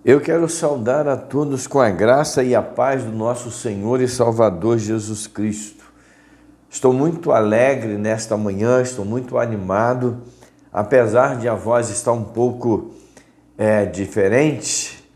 Eu quero saudar a todos com a graça e a paz do nosso Senhor e Salvador Jesus Cristo. Estou muito alegre nesta manhã, estou muito animado, apesar de a voz estar um pouco diferente,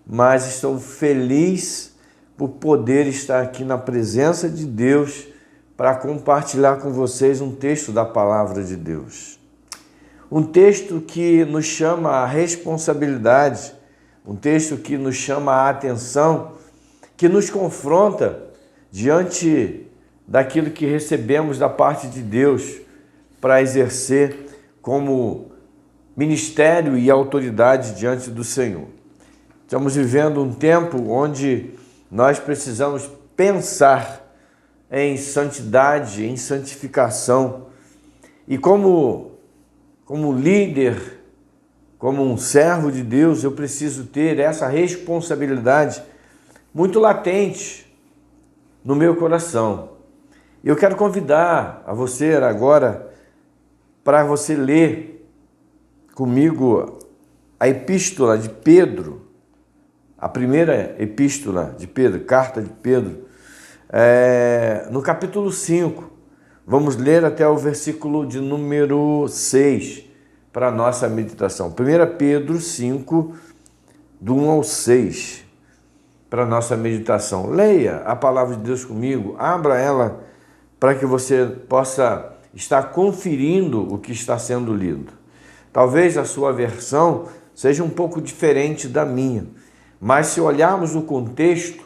mas estou feliz por poder estar aqui na presença de Deus para compartilhar com vocês um texto da Palavra de Deus. Um texto que nos chama a responsabilidade, um texto que nos chama a atenção, que nos confronta diante daquilo que recebemos da parte de Deus para exercer como ministério e autoridade diante do Senhor. Estamos vivendo um tempo onde nós precisamos pensar em santidade, em santificação. E como líder, como um servo de Deus, eu preciso ter essa responsabilidade muito latente no meu coração. Eu quero convidar a você agora para você ler comigo a epístola de Pedro, a primeira epístola de Pedro, carta de Pedro, no capítulo 5. Vamos ler até o versículo de número 6 para a nossa meditação. 1 Pedro 5, do 1 ao 6, para a nossa meditação. Leia a palavra de Deus comigo, abra ela para que você possa estar conferindo o que está sendo lido. Talvez a sua versão seja um pouco diferente da minha, mas se olharmos o contexto,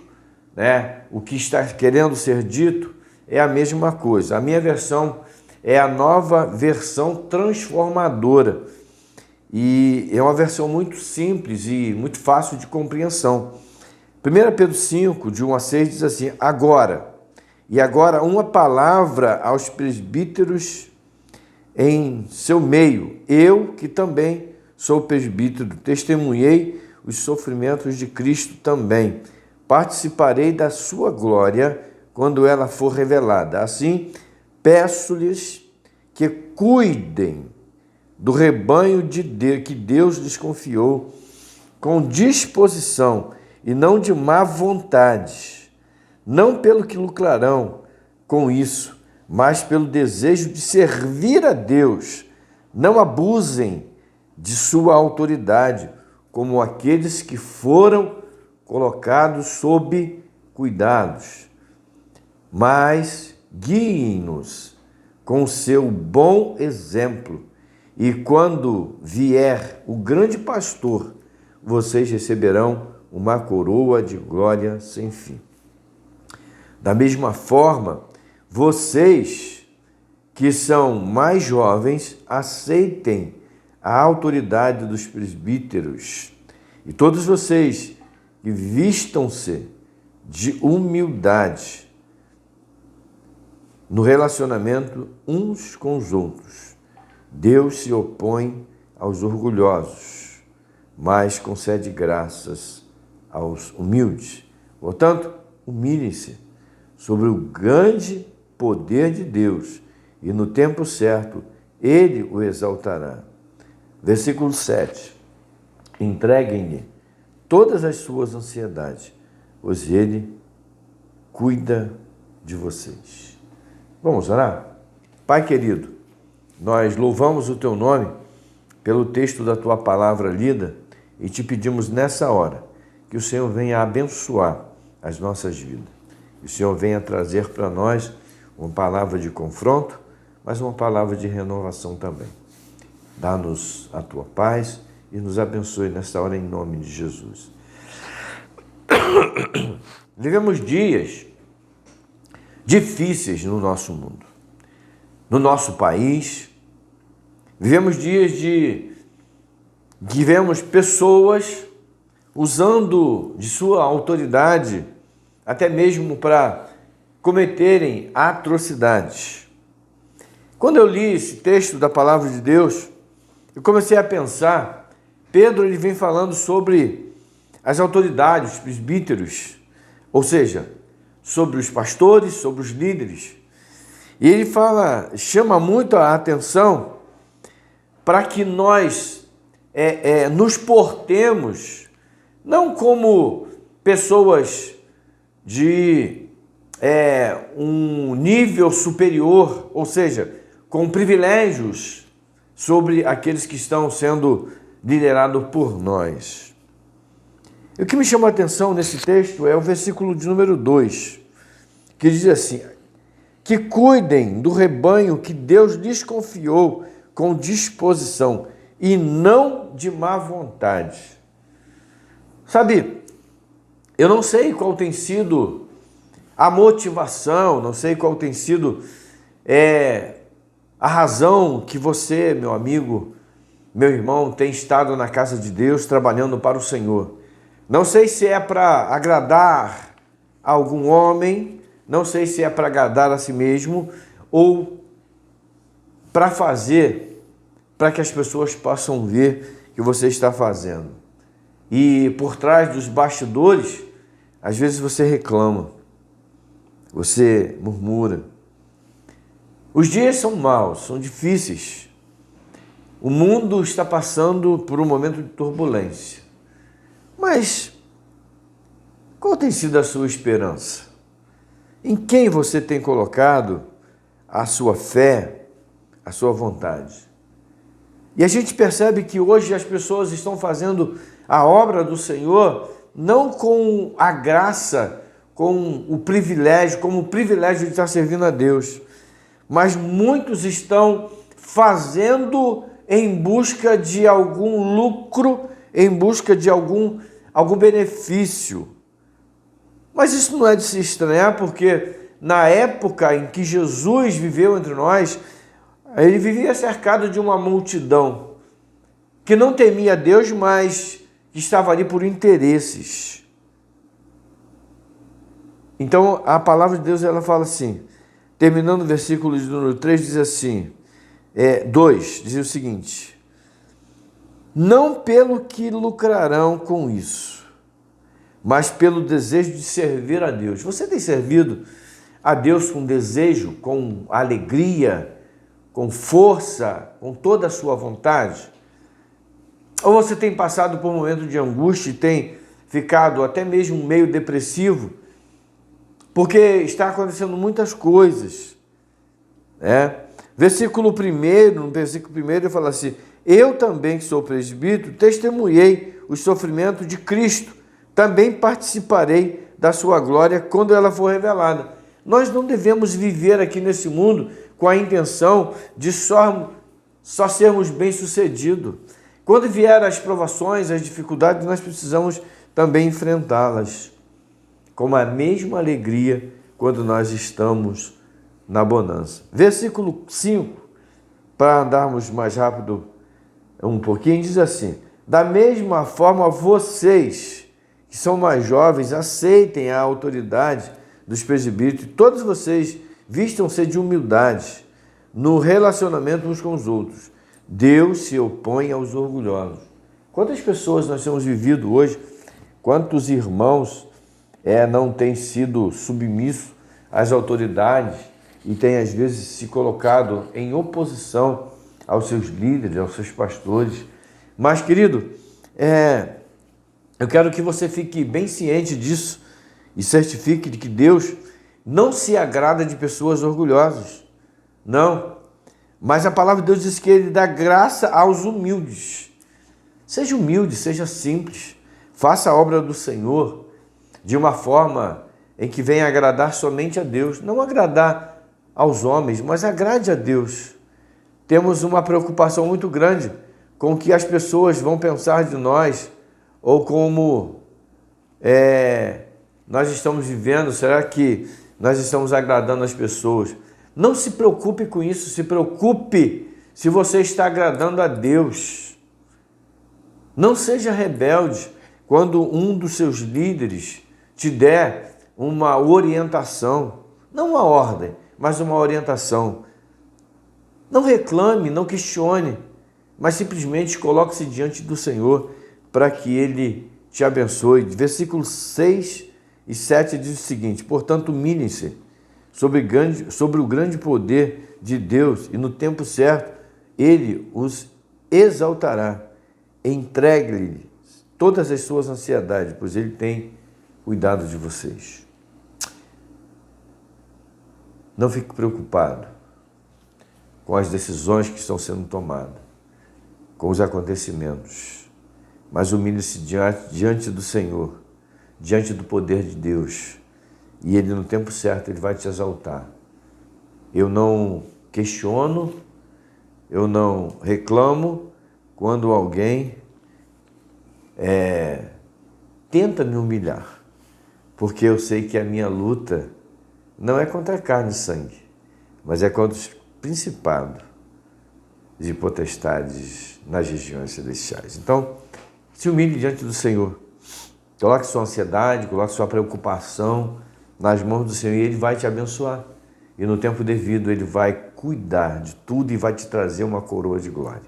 o que está querendo ser dito, é a mesma coisa. A minha versão é a nova versão transformadora e é uma versão muito simples e muito fácil de compreensão. 1 Pedro 5, de 1 a 6, diz assim: agora uma palavra aos presbíteros em seu meio. Eu, que também sou presbítero, testemunhei os sofrimentos de Cristo também. Participarei da sua glória quando ela for revelada. Assim, peço-lhes que cuidem do rebanho de Deus, que Deus lhes confiou, com disposição e não de má vontade, não pelo que lucrarão com isso, mas pelo desejo de servir a Deus. Não abusem de sua autoridade, como aqueles que foram colocados sob cuidados, mas guiem-nos com o seu bom exemplo, e quando vier o grande pastor, vocês receberão uma coroa de glória sem fim. Da mesma forma, vocês que são mais jovens, aceitem a autoridade dos presbíteros, e todos vocês que vistam-se de humildade no relacionamento uns com os outros. Deus se opõe aos orgulhosos, mas concede graças aos humildes. Portanto, humilhem-se sobre o grande poder de Deus e no tempo certo Ele o exaltará. Versículo 7. Entreguem-lhe todas as suas ansiedades, pois Ele cuida de vocês. Vamos orar? Pai querido, nós louvamos o Teu nome pelo texto da Tua palavra lida e te pedimos nessa hora que o Senhor venha abençoar as nossas vidas. Que o Senhor venha trazer para nós uma palavra de confronto, mas uma palavra de renovação também. Dá-nos a Tua paz e nos abençoe nessa hora em nome de Jesus. Vivemos dias difíceis no nosso mundo, no nosso país. Vivemos dias que vemos pessoas usando de sua autoridade até mesmo para cometerem atrocidades. Quando eu li esse texto da palavra de Deus, eu comecei a pensar, Pedro ele vem falando sobre as autoridades, os presbíteros, ou seja, sobre os pastores, sobre os líderes. E ele chama muito a atenção para que nós nos portemos não como pessoas de um nível superior, ou seja, com privilégios sobre aqueles que estão sendo liderados por nós. E o que me chama a atenção nesse texto é o versículo de número 2, que diz assim: que cuidem do rebanho que Deus lhes confiou com disposição e não de má vontade. Sabe, eu não sei qual tem sido a motivação, não sei qual tem sido a razão que você, meu amigo, meu irmão, tem estado na casa de Deus trabalhando para o Senhor. Não sei se é para agradar a algum homem, não sei se é para agradar a si mesmo ou para fazer para que as pessoas possam ver que você está fazendo. E por trás dos bastidores, às vezes você reclama, você murmura. Os dias são maus, são difíceis. O mundo está passando por um momento de turbulência. Mas qual tem sido a sua esperança? Em quem você tem colocado a sua fé, a sua vontade? E a gente percebe que hoje as pessoas estão fazendo a obra do Senhor não com a graça, com o privilégio, como o privilégio de estar servindo a Deus, mas muitos estão fazendo em busca de algum lucro, em busca de algum benefício. Mas isso não é de se estranhar, porque na época em que Jesus viveu entre nós, ele vivia cercado de uma multidão que não temia Deus, mas que estava ali por interesses. Então a palavra de Deus, ela fala assim, terminando o versículo de número 3, diz assim, 2, diz o seguinte: não pelo que lucrarão com isso, mas pelo desejo de servir a Deus. Você tem servido a Deus com desejo, com alegria, com força, com toda a sua vontade? Ou você tem passado por um momento de angústia e tem ficado até mesmo meio depressivo, porque está acontecendo muitas coisas, Versículo 1, no versículo 1 ele fala assim: eu também, que sou presbítero, testemunhei os sofrimentos de Cristo, também participarei da sua glória quando ela for revelada. Nós não devemos viver aqui nesse mundo com a intenção de só sermos bem-sucedidos. Quando vier as provações, as dificuldades, nós precisamos também enfrentá-las com a mesma alegria quando nós estamos na bonança. Versículo 5, para andarmos mais rápido um pouquinho, diz assim: da mesma forma vocês, que são mais jovens, aceitem a autoridade dos presbíteros, todos vocês vistam-se de humildade no relacionamento uns com os outros. Deus se opõe aos orgulhosos. Quantas pessoas nós temos vivido hoje, quantos irmãos não têm sido submissos às autoridades e têm às vezes se colocado em oposição aos seus líderes, aos seus pastores. Mas, querido, eu quero que você fique bem ciente disso e certifique de que Deus não se agrada de pessoas orgulhosas. Não. Mas a palavra de Deus diz que Ele dá graça aos humildes. Seja humilde, seja simples. Faça a obra do Senhor de uma forma em que venha agradar somente a Deus. Não agradar aos homens, mas agrade a Deus. Temos uma preocupação muito grande com o que as pessoas vão pensar de nós, ou como nós estamos vivendo. Será que nós estamos agradando as pessoas? Não se preocupe com isso, se preocupe se você está agradando a Deus. Não seja rebelde quando um dos seus líderes te der uma orientação, não uma ordem, mas uma orientação. Não reclame, não questione, mas simplesmente coloque-se diante do Senhor para que Ele te abençoe. Versículos 6 e 7 diz o seguinte: portanto, humilhem-se sobre o grande poder de Deus, e no tempo certo Ele os exaltará. Entregue-lhe todas as suas ansiedades, pois Ele tem cuidado de vocês. Não fique preocupado com as decisões que estão sendo tomadas, com os acontecimentos, mas humilhe-se diante do Senhor, diante do poder de Deus, e Ele, no tempo certo, Ele vai te exaltar. Eu não questiono, eu não reclamo quando alguém tenta me humilhar, porque eu sei que a minha luta não é contra carne e sangue, mas é contra os principados de potestades nas regiões celestiais. Então, se humilhe diante do Senhor. Coloque sua ansiedade, coloque sua preocupação nas mãos do Senhor e Ele vai te abençoar. E no tempo devido Ele vai cuidar de tudo e vai te trazer uma coroa de glória.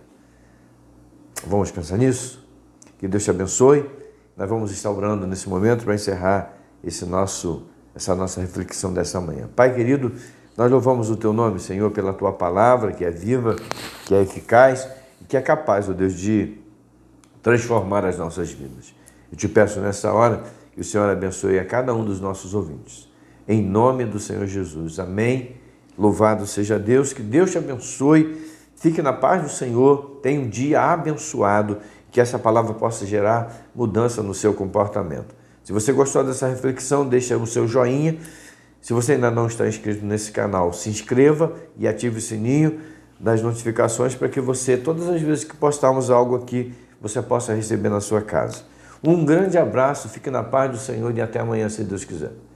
Vamos pensar nisso? Que Deus te abençoe. Nós vamos estar orando nesse momento para encerrar essa nossa reflexão dessa manhã. Pai querido, nós louvamos o Teu nome, Senhor, pela Tua palavra, que é viva, que é eficaz e que é capaz, ó Deus, de transformar as nossas vidas. Eu te peço nessa hora que o Senhor abençoe a cada um dos nossos ouvintes. Em nome do Senhor Jesus. Amém. Louvado seja Deus. Que Deus te abençoe. Fique na paz do Senhor. Tenha um dia abençoado. Que essa palavra possa gerar mudança no seu comportamento. Se você gostou dessa reflexão, deixa o seu joinha. Se você ainda não está inscrito nesse canal, se inscreva e ative o sininho das notificações para que você, todas as vezes que postarmos algo aqui, você possa receber na sua casa. Um grande abraço, fique na paz do Senhor e até amanhã, se Deus quiser.